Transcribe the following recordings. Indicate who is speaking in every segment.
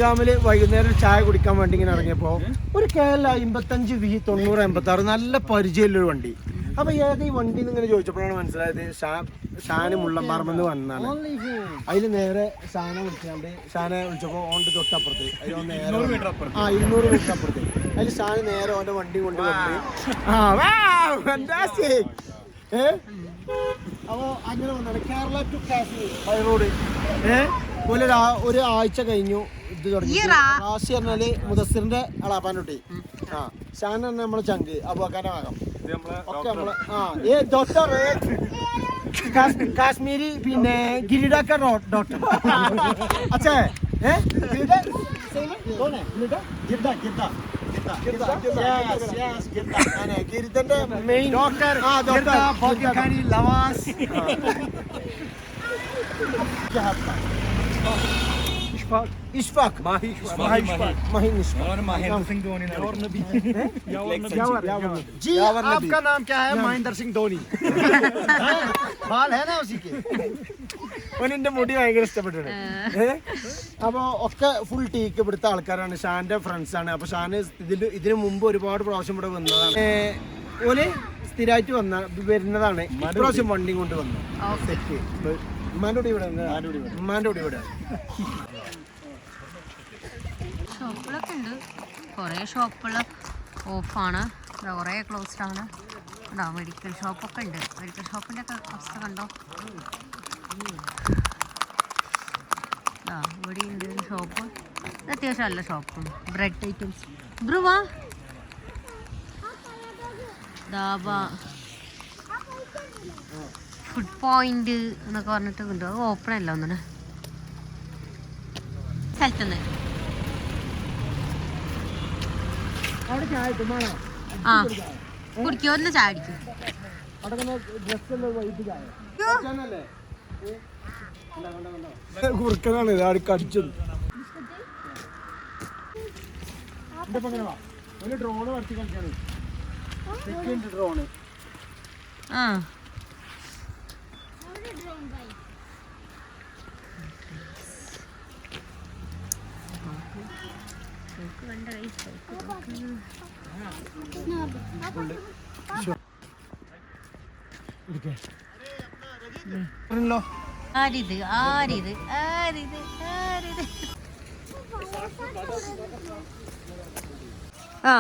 Speaker 1: രാമില് വൈകുന്നേരം ചായ കുടിക്കാൻ വേണ്ടി ഇങ്ങനെ ഇറങ്ങിയപ്പോ ഒരു KL 55 V 90 86 നല്ല പരിചയമുള്ളൊരു വണ്ടി. അപ്പൊ ഏത് ഈ വണ്ടി ഇങ്ങനെ ചോദിച്ചപ്പോഴാണ് മനസ്സിലായത് ഷാന് മുള്ളമ്പാറമെന്ന് വന്നാണ്. അതിൽ നേരെ ഷാനെ വിളിച്ചപ്പോ ഓണ്ട് തൊട്ടപ്പുറത്ത് 200 മീറ്റർ അപ്പുറത്ത് അതിൽ ഷാന് നേരെ ഓന്റെ വണ്ടി കൊണ്ട് വന്ന് അപ്പോ അങ്ങനെ വന്നാണ് Kerala to Kashmir by road. ഒരു ആഴ്ച കഴിഞ്ഞു ഇത് തുടങ്ങി. റാസി പറഞ്ഞാല് മുദസ്സിറിന്റെ അളാപ്പാൻകുട്ടി, ഷാൻ പറഞ്ഞ നമ്മളെ ചങ്ക് അബൂബക്കറിന്റെ ഭാഗം ഒക്കെ നമ്മള് ഡോക്ടർ കാശ്മീരി പിന്നെ ഗിരിഡാക്ക ഡോക്ടർ അച്ഛേ ഗിരിതന്റെ മെയിൻ ഡോക്ടർ ലവാസ് इशफाक जी आपका नाम क्या है? महेंद्र सिंह धोनी. बाल है ना उसी के. ഓനിന്റെ മുടി ഭയങ്കര ഇഷ്ടപ്പെട്ടിട്ടുണ്ട്. അപ്പൊ ഒക്കെ ഫുൾ ടീക്ക് ഇവിടുത്തെ ആൾക്കാരാണ്, ഷാന്റെ ഫ്രണ്ട്സ് ആണ്. അപ്പൊ ഷാന് ഇതിനു മുമ്പ് ഒരുപാട് പ്രാവശ്യം ഇവിടെ വന്നതാണ്. ഓല് സ്ഥിരമായിട്ട് വരുന്നതാണ്. ഇപ്രാവശ്യം വണ്ടി കൊണ്ട് വന്നു സെറ്റ്. ഉമ്മാൻ്റെ കൂടി ഇവിടെ
Speaker 2: ഷോപ്പുകളൊക്കെ ഉണ്ട്. കുറേ ഷോപ്പുകൾ ഓഫാണ്, കുറേ ക്ലോസ്ഡ് ആണ്. ഉണ്ടോ മെഡിക്കൽ ഷോപ്പൊക്കെ ഉണ്ട്. മെഡിക്കൽ ഷോപ്പിൻ്റെ ഒക്കെ അവസ്ഥ കണ്ടോ. ഇവിടെ ഉണ്ട് ഷോപ്പ്, അത്യാവശ്യം നല്ല ഷോപ്പും ബ്രെഡ് ഐറ്റംസ്. ബ്രുവാ ദാബ ഫുഡ് പോയിന്റ് എന്നൊക്കെ പറഞ്ഞിട്ട് ഉണ്ട്. അത് ഓപ്പൺ അല്ല ഒന്നിന് സ്ഥലത്തുനിന്ന്. ആ കുടിക്കോ, ഒന്ന് ചായ അടിക്കും.
Speaker 1: കുറുക്കനാണ് കടിച്ചത്. ഡ്രോണ് വരച്ച് കളിക്കാണ്. ഡ്രോണ്
Speaker 2: ആ ആരിത് ആരിത് ആരിത് ആരിത് ആ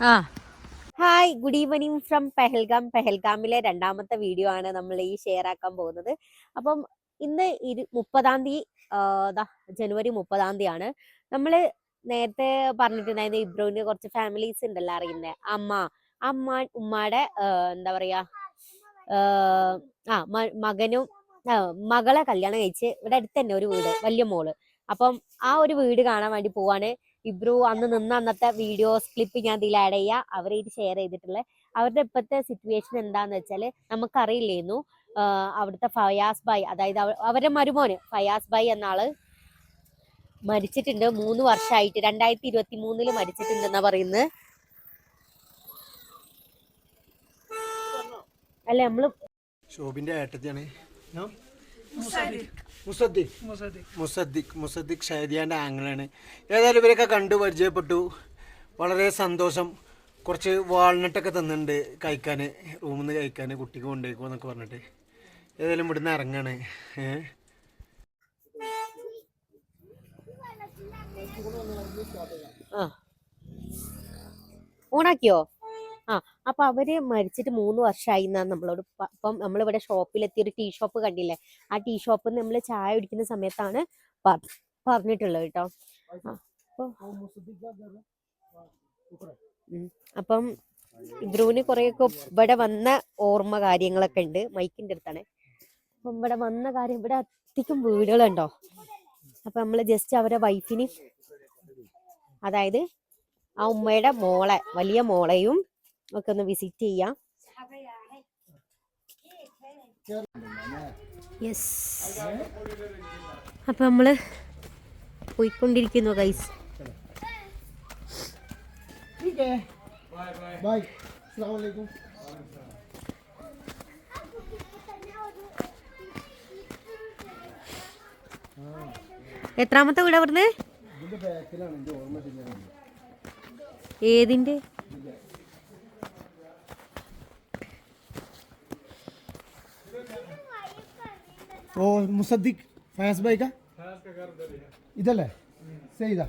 Speaker 2: ആ.
Speaker 3: Hi, good evening from Pahalgam. പെഹൽഗാമിലെ രണ്ടാമത്തെ വീഡിയോ ആണ് നമ്മൾ ഈ ഷെയർ ആക്കാൻ പോകുന്നത്. അപ്പം ഇന്ന് 30 ജനുവരി 30 ആണ്. നമ്മൾ നേരത്തെ പറഞ്ഞിട്ടുണ്ടായിരുന്നു ഇബ്രുവിന് കുറച്ച് ഫാമിലീസ് ഉണ്ടല്ലോ അറിയുന്നത്. ഉമ്മയുടെ എന്താ പറയാ മകനും മകളെ കല്യാണം കഴിച്ച് ഇവിടെ അടുത്ത് തന്നെ ഒരു വീട്, വലിയ മോള്. അപ്പം ആ ഒരു വീട് കാണാൻ വേണ്ടി പോവാണ്. ഇബ്രു അന്ന് അന്നത്തെ വീഡിയോസ് ക്ലിപ്പ് ഞാൻ ഇതിൽ ആഡ് ചെയ്യാം, അവരായിട്ട് ഷെയർ ചെയ്തിട്ടുള്ളത്. അവരുടെ ഇപ്പോഴത്തെ സിറ്റുവേഷൻ എന്താന്ന് വെച്ചാൽ നമുക്കറിയില്ലായിരുന്നു. അവിടുത്തെ ഫയാസ് ഭായ്, അതായത് അവരുടെ മരുമോന് ഫയാസ് ഭായ് എന്ന ആള് മരിച്ചിട്ടുണ്ട്. 3 വർഷമായിട്ട് 2023 മരിച്ചിട്ടുണ്ടെന്നാ പറയുന്നത്. അല്ലെ നമ്മള്
Speaker 1: ഷോബിന്റെ ഏട്ടത്തിയാണ് മുസദ്ദിഖ് ഷാദിയാൻ്റെ ആങ്ങളാണ്. ഏതായാലും ഇവരൊക്കെ കണ്ടു പരിചയപ്പെട്ടു, വളരെ സന്തോഷം. കുറച്ച് വാൾനട്ടൊക്കെ തന്നിട്ടുണ്ട് കഴിക്കാൻ, റൂമിൽ നിന്ന് കഴിക്കാൻ, കുട്ടിക്ക് കൊണ്ടുപോയിക്കോ എന്നൊക്കെ പറഞ്ഞിട്ട്. ഏതായാലും ഇവിടുന്ന് ഇറങ്ങാണ്.
Speaker 3: ഓണാക്കിയോ? അപ്പൊ അവര് മരിച്ചിട്ട് 3 വർഷമായി എന്നാണ് നമ്മളോട്. അപ്പം നമ്മളിവിടെ ഷോപ്പിലെത്തി ഒരു ടീ ഷോപ്പ് കണ്ടില്ലേ, ആ ടീ ഷോപ്പിൽ നമ്മൾ ചായ കുടിക്കുന്ന സമയത്താണ് പറഞ്ഞിട്ടുള്ളത് കേട്ടോ. അപ്പം ഇബ്രുവിന് കുറെയൊക്കെ ഇവിടെ വന്ന ഓർമ്മ കാര്യങ്ങളൊക്കെ ഉണ്ട്. മൈക്കിന്റെ അടുത്താണ്. അപ്പം ഇവിടെ വന്ന കാര്യം, ഇവിടെ അധികം വീടുകളുണ്ടോ. അപ്പൊ നമ്മള് ജസ്റ്റ് അവരെ വൈഫിന്, അതായത് ആ ഉമ്മയുടെ മോളെ, വലിയ മോളെയും ഒക്കെ ഒന്ന് വിസിറ്റ് ചെയ്യാം. യെസ്, അപ്പൊ നമ്മള് പോയിക്കൊണ്ടിരിക്കുന്നു ഗൈസ്. എത്രാമത്തെ വീടാ പറഞ്ഞത്? ഏതിന്റെ?
Speaker 1: ओ मुसद्दिक फयाज भाई का इधर है सही था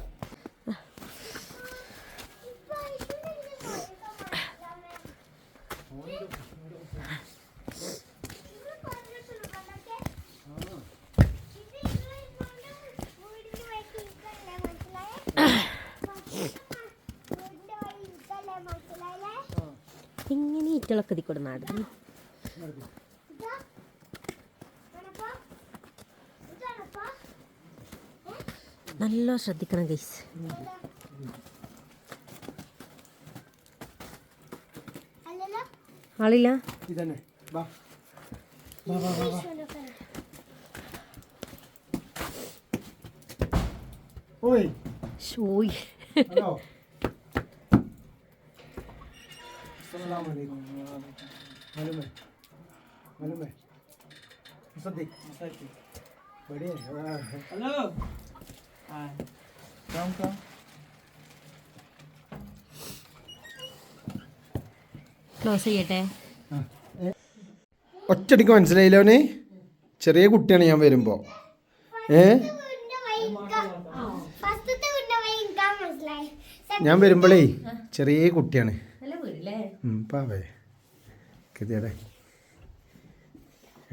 Speaker 3: ഇങ്ങനെ ഇറ്റളൊക്കെ ഇതിക്കൂടെ നടന്നു. നല്ല ശ്രദ്ധിക്കണം ഗൈസ്. ആളില്ല. ഷോയ്
Speaker 1: अस्सलाम वालेकुम मालूम है मुसद्दिक बढ़िया हेलो हाय कम
Speaker 3: ക്ലോസ് ചെയ്യട്ടെ.
Speaker 1: ഒറ്റടിക്ക് മനസ്സിലായില്ലോ അവന്. ചെറിയ കുട്ടിയാണ് ഞാൻ വരുമ്പോ. ഞാൻ വരുമ്പോഴേ ചെറിയ കുട്ടിയാണ്. പാവേ കെതിയടെ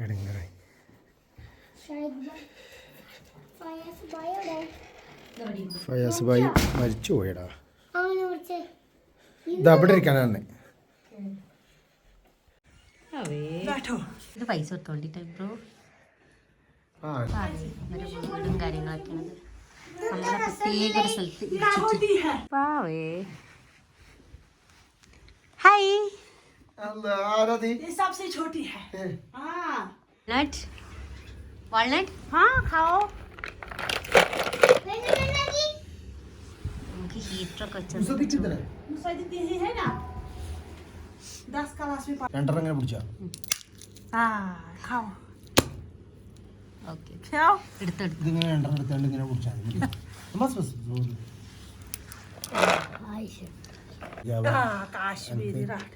Speaker 1: എടങ്ങറായി. ഫയാസ് ഭായി മരിച്ചു പോയടാ. ഇത് അവിടെ ഇരിക്കാനാണ്.
Speaker 3: ഇത് പൈസ കൊടുത്തോണ്ടിട്ട് ബ്രോ. വീടും കാര്യങ്ങളൊക്കെയാണ് നമ്മളെ പ്രത്യേക ഒരു സ്ഥലത്ത്. പാവേ ഹായ്.
Speaker 4: सबसे छोटी है
Speaker 3: नट वॉलनट
Speaker 4: हाँ खाओ
Speaker 3: നമുക്ക് ഹീറ്ററൊക്കെ വെച്ചത്
Speaker 4: मुसद्दिक यही है ना 10 क्लास में
Speaker 1: രണ്ടെണ്ണം ഇങ്ങനെ പിടിച്ചാ.
Speaker 4: हाँ खाओ
Speaker 3: ഓക്കെ
Speaker 4: खाओ
Speaker 3: എടുത്തെടുത്ത്
Speaker 1: ഇതിങ്ങനെ രണ്ടെണ്ണം എടുത്തോണ്ട് ഇങ്ങനെ പിടിച്ചാൽ
Speaker 4: काश्मीरी रात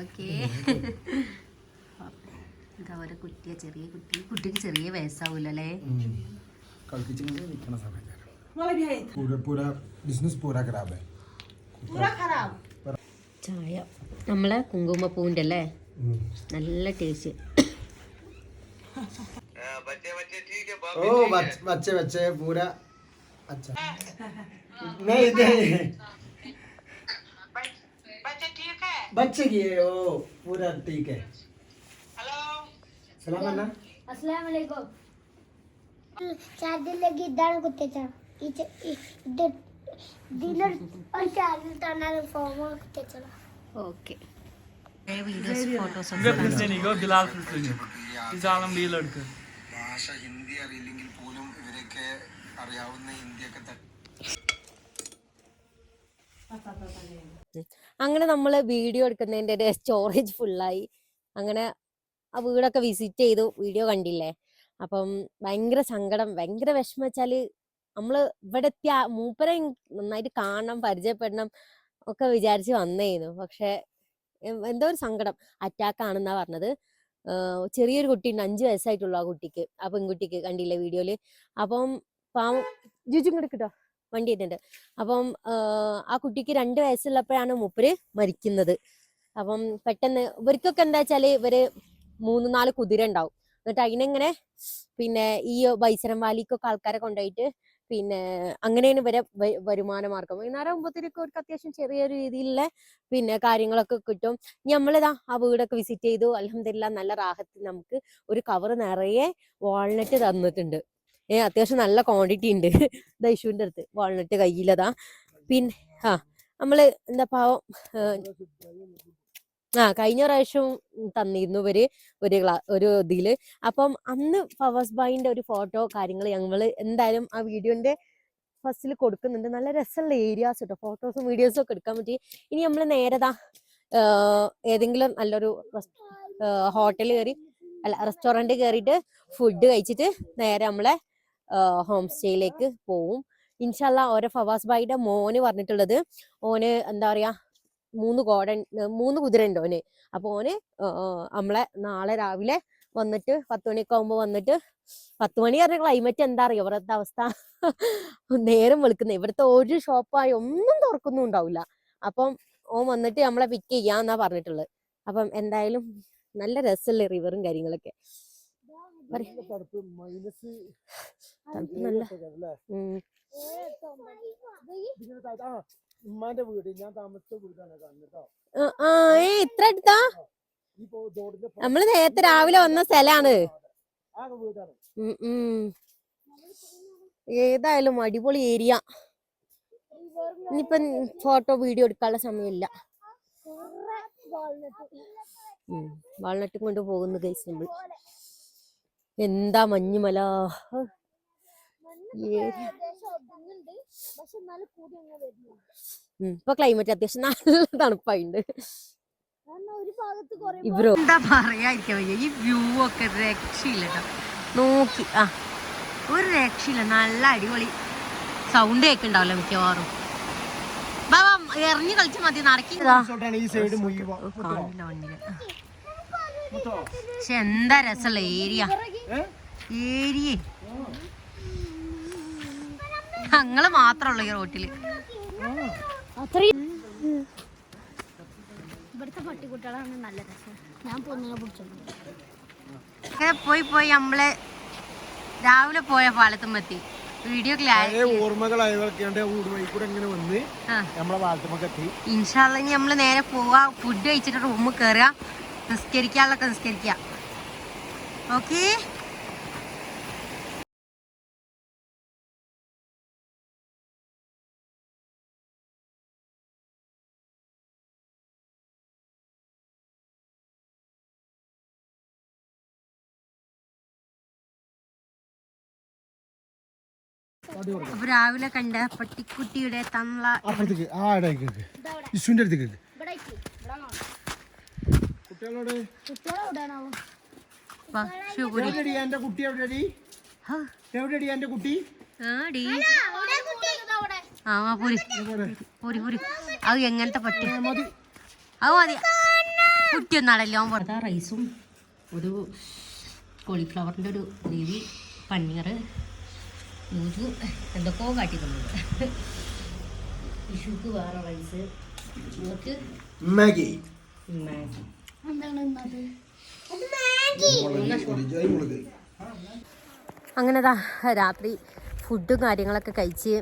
Speaker 3: ഓക്കെ. ഇതവരെ കുട്ടിയെ ചെറിയ കുട്ടിക്ക് ചെറിയ വയസ്സാവൂലല്ലേ.
Speaker 1: കളിപ്പിച്ചിങ്ങനെ നിൽക്കണ സമയത്ത്
Speaker 4: वाला भी है
Speaker 1: पूरा बिजनेस पूरा खराब है.
Speaker 4: पूरा खराब
Speaker 3: ചായ നമ്മളെ കുങ്കുമപ്പൂവിൻ്റെ അല്ലേ. നല്ല ടേസ്റ്റ്.
Speaker 1: ओ बच्चे बच्चे पूरा अच्छा नहीं नहीं
Speaker 4: बच्चे ठीक है
Speaker 1: बच्चे की है ओ पूरा ठीक है.
Speaker 4: हेलो
Speaker 1: सलाम अन्ना
Speaker 5: अस्सलाम वालेकुम चार्जर लगी दान कुत्ते चा डीलर और चार्जर ताना फॉर्म कुत्ते चला
Speaker 3: ഓക്കെ. വീഡിയോസ് ഫോട്ടോസ്
Speaker 6: बिलाल फिलिस्तीनी इजालम ली लड़के
Speaker 1: ഭാഷ ഹിന്ദി അറിയില്ലെങ്കിൽ പോലും ഇവരൊക്കെ അറിയാവുന്ന ഹിന്ദിയൊക്കെ
Speaker 3: അങ്ങനെ നമ്മൾ വീഡിയോ എടുക്കുന്നതിൻ്റെ ഒരു സ്റ്റോറേജ് ഫുള്ളായി. അങ്ങനെ ആ വീടൊക്കെ വിസിറ്റ് ചെയ്തു. വീഡിയോ കണ്ടില്ലേ. അപ്പം ഭയങ്കര സങ്കടം, ഭയങ്കര വിഷമം വെച്ചാൽ നമ്മൾ ഇവിടെ എത്തിയ മൂപ്പരെ നന്നായിട്ട് കാണണം, പരിചയപ്പെടണം ഒക്കെ വിചാരിച്ച് വന്നേന്നു. പക്ഷെ എന്തോ ഒരു സങ്കടം. അറ്റാക്ക് ആണെന്നാ പറഞ്ഞത്. ചെറിയൊരു കുട്ടിയുണ്ട്, 5 വയസ്സായിട്ടുള്ളൂ ആ കുട്ടിക്ക്, ആ പെൺകുട്ടിക്ക്. കണ്ടില്ലേ വീഡിയോയില്. അപ്പം പാവം ജിജും കൂടെ കിട്ടോ വണ്ടി എത്തുന്നുണ്ട്. അപ്പം ആ കുട്ടിക്ക് 2 വയസ്സുള്ളപ്പോഴാണ് മൂപ്പര് മരിക്കുന്നത്. അപ്പം പെട്ടെന്ന് ഇവർക്കൊക്കെ എന്താ വെച്ചാല് ഇവര് 3-4 കുതിര ഉണ്ടാവും. എന്നിട്ട് അതിനെങ്ങനെ പിന്നെ ഈ ബൈസരം വാലിക്കൊക്കെ ആൾക്കാരെ കൊണ്ടുപോയിട്ട് പിന്നെ അങ്ങനെയാണ് ഇവരെ വരുമാന മാർഗം. വൈകുന്നേരം ആകുമ്പോഴത്തേക്ക് അവർക്ക് അത്യാവശ്യം ചെറിയൊരു രീതിയിലുള്ള പിന്നെ കാര്യങ്ങളൊക്കെ കിട്ടും. നമ്മളിതാ ആ വീടൊക്കെ വിസിറ്റ് ചെയ്തു. അൽഹംദുലില്ലാ നല്ല റാഹത്തിൽ നമുക്ക് ഒരു കവർ നിറയെ വാൾനട്ട് തന്നിട്ടുണ്ട്. അത്യാവശ്യം നല്ല ക്വാണ്ടിറ്റി ഉണ്ട്. ദൈഷുവിൻ്റെ അടുത്ത് വാൾനട്ട് കയ്യിലതാ. പിന്നെ നമ്മള് എന്താ പാവം കഴിഞ്ഞ പ്രാവശ്യം തന്നിരുന്നു ഇവര് ഒരു ഇതില്. അപ്പം അന്ന് ഫവാസ് ഭായിന്റെ ഒരു ഫോട്ടോ കാര്യങ്ങൾ ഞങ്ങള് എന്തായാലും ആ വീഡിയോന്റെ ഫസ്റ്റിൽ കൊടുക്കുന്നുണ്ട്. നല്ല രസമുള്ള ഏരിയാസ് കേട്ടോ, ഫോട്ടോസും വീഡിയോസും ഒക്കെ എടുക്കാൻ പറ്റി. ഇനി നമ്മൾ നേരതാ ഏതെങ്കിലും നല്ലൊരു ഹോട്ടൽ കയറി റെസ്റ്റോറന്റ് കയറിയിട്ട് ഫുഡ് കഴിച്ചിട്ട് നേരെ നമ്മളെ ഹോം സ്റ്റേയിലേക്ക് പോവും. ഇൻഷാല്ല ഓരോ ഫവാസ് ഭായിയുടെ മോന് പറഞ്ഞിട്ടുള്ളത് ഓന് എന്താ പറയാ 3 കുതിര ഉണ്ട് ഓന്. അപ്പൊ ഓന് നമ്മളെ നാളെ രാവിലെ വന്നിട്ട് 10 മണിയൊക്കെ ആകുമ്പോ വന്നിട്ട് 10 മണി പറഞ്ഞ ക്ലൈമറ്റ് എന്താ അറിയോ ഇവിടുത്തെ അവസ്ഥ. നേരം വെളുക്കുന്നത് ഇവിടുത്തെ ഒരു ഷോപ്പായി ഒന്നും തുറക്കൊന്നും ഉണ്ടാവില്ല. അപ്പം ഓൻ വന്നിട്ട് നമ്മളെ പിക്ക് ചെയ്യാന്നാ പറഞ്ഞിട്ടുള്ളത്. അപ്പം എന്തായാലും നല്ല രസമല്ലേ റിവറും കാര്യങ്ങളൊക്കെ. ഇത്ര അടുത്താ? നമ്മള് നേരത്തെ രാവിലെ വന്ന സ്ഥലാണ്. ഏതായാലും അടിപൊളി ഏരിയ. ഇനിയിപ്പം ഫോട്ടോ വീഡിയോ എടുക്കാനുള്ള സമയമില്ല. വാൾനട്ടും കൊണ്ട് പോകുന്നു ഗൈസ് നമ്മൾ. എന്താ മഞ്ഞുമല. ഇപ്പൊ ക്ലൈമറ്റ് അത്യാവശ്യം നല്ല തണുപ്പായിണ്ട്. ഇവരോ
Speaker 2: എന്താ പറയാതിരിക്കാൻ വയ്യ. ഈ വ്യൂ ഒക്കെ രക്ഷയില്ല കേട്ടോ. നോക്കി ഒരു രക്ഷയില്ല. നല്ല അടിപൊളി സൗണ്ട് കേൾക്കുന്നുണ്ടാവല്ലോ മിക്കവാറും. ബാബാ എറിഞ്ഞു കളിച്ച് മതി നടക്കി. പക്ഷെ എന്താ രസമുള്ള ഏരിയ. ഞങ്ങള് മാത്രമുള്ളൂ ഈ റോട്ടില്.
Speaker 5: ഇവിടുത്തെ പട്ടിക്കുട്ടികളാണ് നല്ല രസം. ഞാൻ പൊന്നിനെ പിടിച്ചോളൂ.
Speaker 2: പോയി നമ്മള് രാവിലെ പോയ പാലത്തുമ്പെത്തി. വീഡിയോ ഇൻഷാല്ലാ ഇനി നമ്മള് നേരെ പോവാ. ഫുഡ് കഴിച്ചിട്ട് റൂമിൽ കയറുക. നിസ്കരിക്കാനുള്ളൊക്കെ നിസ്കരിക്കുക. ഓക്കേ. അപ്പൊ രാവിലെ കണ്ട പട്ടിക്കുട്ടിയുടെ തള്ള അത് എങ്ങനത്തെ പട്ടി? അത് മതി. കുട്ടിയൊന്നാണല്ലോ. റൈസും ഒരു കോളിഫ്ലവറിന്റെ ഒരു ഗ്രേവി, പനീർ, എന്തൊക്കെയോ കാട്ടി തന്നത്. ഇഷുക്ക് വേറെ റൈസ്, മാഗി. അങ്ങനെതാ രാത്രി ഫുഡും കാര്യങ്ങളൊക്കെ കഴിച്ച്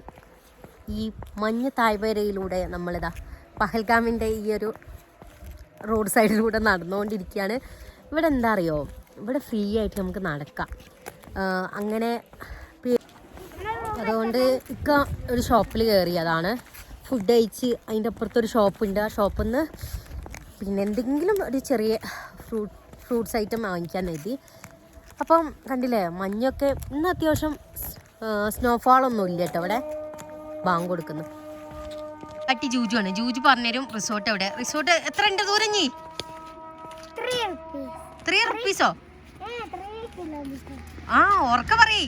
Speaker 2: ഈ മഞ്ഞ് താഴ്വരയിലൂടെ നമ്മളിതാ പഹൽഗാമിൻ്റെ ഈ ഒരു റോഡ് സൈഡിലൂടെ നടന്നുകൊണ്ടിരിക്കുകയാണ്. ഇവിടെ എന്താ അറിയോ, ഇവിടെ ഫ്രീ ആയിട്ട് നമുക്ക് നടക്കാം. അങ്ങനെ അതുകൊണ്ട് ഇക്ക ഒരു ഷോപ്പിൽ കയറിയതാണ്. ഫുഡ് കഴിച്ച് അതിൻ്റെ അപ്പുറത്തൊരു ഷോപ്പുണ്ട്. ആ ഷോപ്പിൽ നിന്ന് പിന്നെ എന്തെങ്കിലും ഒരു ചെറിയ ഫ്രൂട്ട്സ് ഐറ്റം വാങ്ങിക്കാൻ എഴുതി. അപ്പം കണ്ടില്ലേ മഞ്ഞൊക്കെ. ഇന്ന് അത്യാവശ്യം സ്നോഫാളൊന്നും ഇല്ല കേട്ടോ ഇവിടെ. ബാങ്ക് കൊടുക്കുന്നു. കട്ടി ജൂജു ആണ്. ജൂജു പറഞ്ഞുതരും റിസോർട്ട് എവിടെ. റിസോർട്ട് എത്ര ഉണ്ട് ദൂരം? 3 റുപ്പീസോ? ആ ഉറക്ക പറയേ.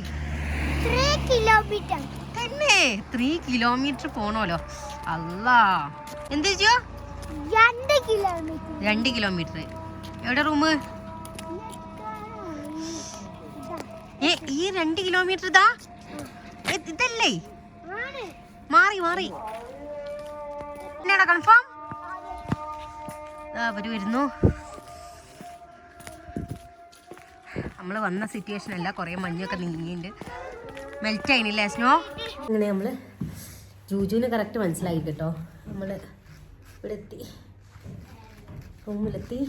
Speaker 2: 3 കിലോമീറ്റർ പോണോലോ. അല്ലാ എന്ത് ചെയ്യോ? 2 കിലോമീറ്റർ. എവിടെ റൂമ്? ഈ 2 കിലോമീറ്റർ ഇതാ ഇതല്ലേ? മാറി എന്നാടാ കൺഫേം? അവര് വരുന്നു. നമ്മൾ വന്ന സിറ്റുവേഷൻ അല്ല. കുറേ മഞ്ഞൊക്കെ നീങ്ങിയിട്ടുണ്ട്. Melt ആയിനില്ലേ snow? അങ്ങനെ നമ്മൾ ജൂജുവിന് കറക്റ്റ് മനസ്സിലായി കേട്ടോ. നമ്മൾ ഇവിടെ എത്തി, റൂമിലെത്തി.